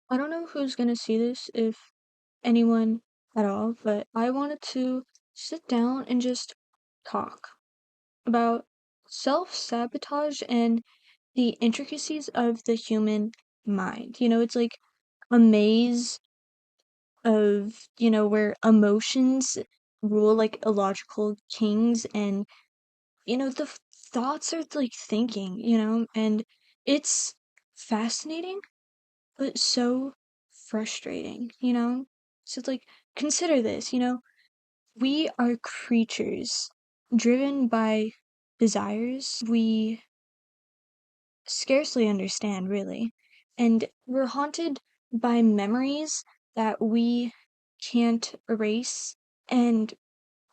I don't know who's gonna see this, if anyone at all, but I wanted to sit down and just talk about self-sabotage and the intricacies of the human mind. It's like a maze of, where emotions rule like illogical kings, and, thoughts are like thinking, and it's fascinating but so frustrating, So it's like, consider this, we are creatures driven by desires we scarcely understand, really. And we're haunted by memories that we can't erase, and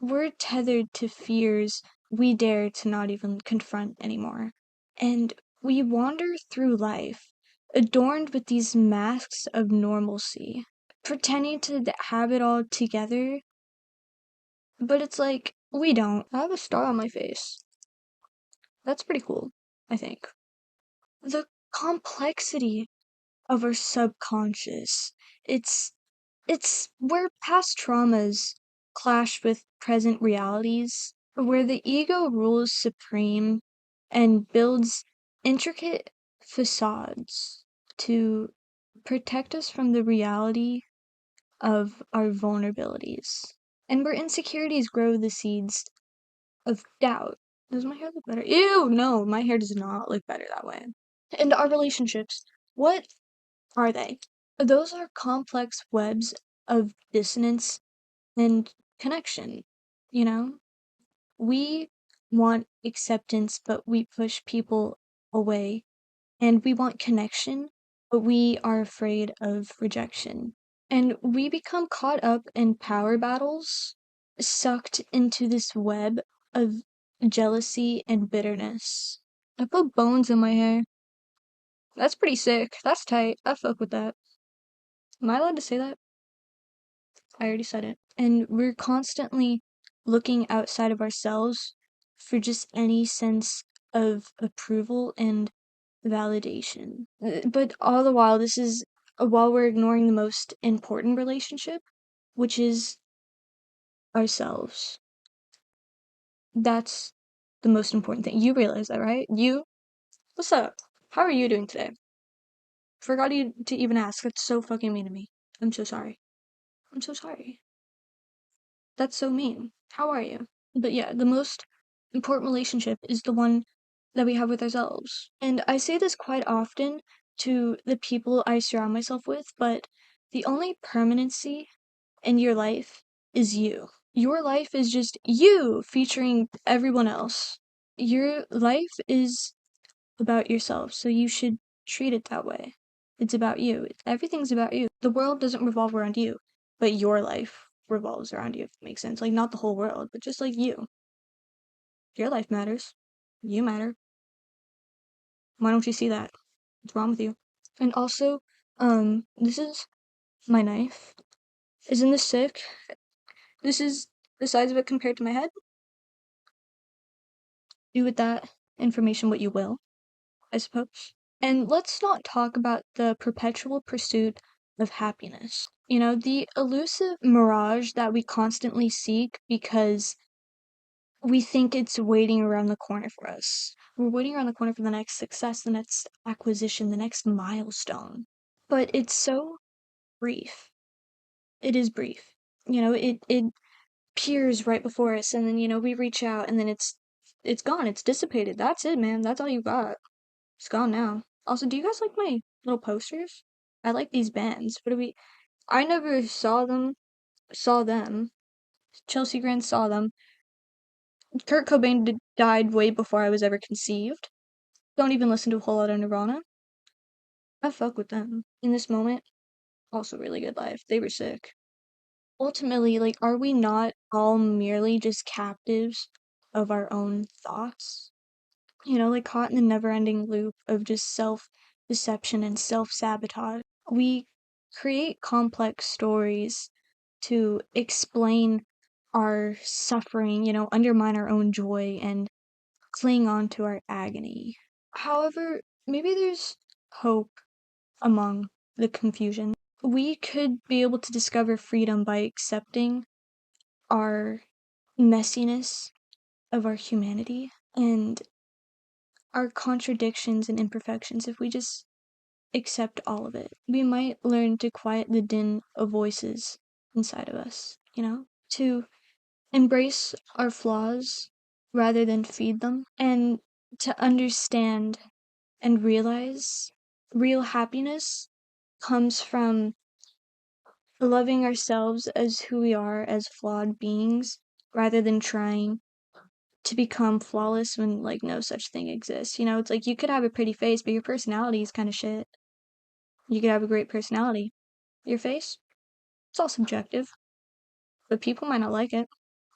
we're tethered to fears we dare to not even confront anymore. And we wander through life, adorned with these masks of normalcy, pretending to have it all together, but it's like, we don't. I have a star on my face. That's pretty cool, I think. The complexity of our subconscious. It's it's where past traumas clash with present realities, where the ego rules supreme and builds intricate facades to protect us from the reality of our vulnerabilities. And where insecurities grow the seeds of doubt. Does my hair look better? Ew, no, my hair does not look better that way. And our relationships. What are they? Those are complex webs of dissonance and connection. You know, we want acceptance, but we push people away. And we want connection, but we are afraid of rejection. And we become caught up in power battles, sucked into this web of jealousy and bitterness. I put bones in my hair. That's pretty sick. That's tight. I fuck with that. Am I allowed to say that? I already said it. And we're constantly looking outside of ourselves for just any sense of approval and validation. But all the while, this is while we're ignoring the most important relationship, which is ourselves. That's the most important thing. You realize that, right? What's up? How are you doing today? Forgot you to even ask. That's so fucking mean of me. I'm so sorry. I'm so sorry. That's so mean. How are you? But yeah, the most important relationship is the one that we have with ourselves. And I say this quite often to the people I surround myself with, but the only permanency in your life is you. Your life is just you featuring everyone else. Your life is about yourself, so you should treat it that way. It's about you. Everything's about you. The world doesn't revolve around you, but your life revolves around you, if it makes sense. Like, not the whole world, but just like you. Your life matters. You matter. Why don't you see that? What's wrong with you? And also, this is my knife. Isn't this sick? This is the size of it compared to my head. Do with that information what you will, I suppose. And let's not talk about the perpetual pursuit of happiness. The elusive mirage that we constantly seek because we think it's waiting around the corner for us. We're waiting around the corner for the next success, the next acquisition, the next milestone. But it's so brief. It is brief. It appears right before us, and then, we reach out, and then it's gone. It's dissipated. That's it, man. That's all you got. It's gone now. Also, do you guys like my little posters? I like these bands. I never saw them. Chelsea Grant saw them. Kurt Cobain died way before I was ever conceived. Don't even listen to a whole lot of Nirvana. I fuck with them. In this moment, also really good life. They were sick. Ultimately, like, are we not all merely just captives of our own thoughts? Like caught in the never-ending loop of just self-deception and self-sabotage. We create complex stories to explain our suffering, undermine our own joy, and cling on to our agony. However, maybe there's hope among the confusion. We could be able to discover freedom by accepting our messiness of our humanity and our contradictions and imperfections if we just accept all of it. We might learn to quiet the din of voices inside of us, to embrace our flaws rather than feed them, and to understand and realize real happiness comes from loving ourselves as who we are as flawed beings rather than trying to become flawless when like no such thing exists. It's like you could have a pretty face, but your personality is kind of shit. You could have a great personality. Your face, it's all subjective, but people might not like it.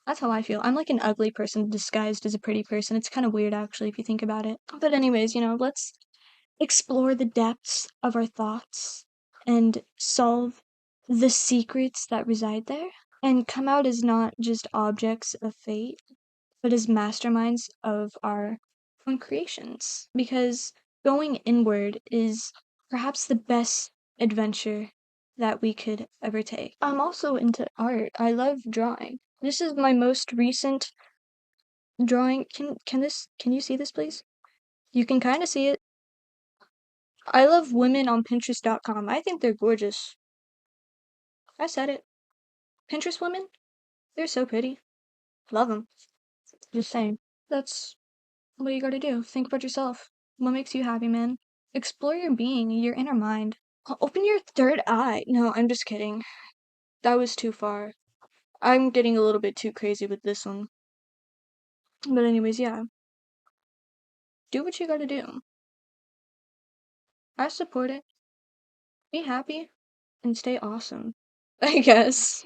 That's how I feel. I'm like an ugly person disguised as a pretty person. It's kind of weird actually if you think about it. But anyways, let's explore the depths of our thoughts and solve the secrets that reside there and come out as not just objects of fate, but as masterminds of our own creations. Because going inward is perhaps the best adventure that we could ever take. I'm also into art. I love drawing. This is my most recent drawing. Can you see this please? You can kind of see it. I love women on Pinterest.com. I think they're gorgeous. I said it. Pinterest women? They're so pretty. Love them. Just saying. That's what you gotta do. Think about yourself. What makes you happy, man? Explore your being, your inner mind. Open your third eye. No, I'm just kidding. That was too far. I'm getting a little bit too crazy with this one. But anyways, yeah. Do what you gotta do. I support it. Be happy and stay awesome. I guess.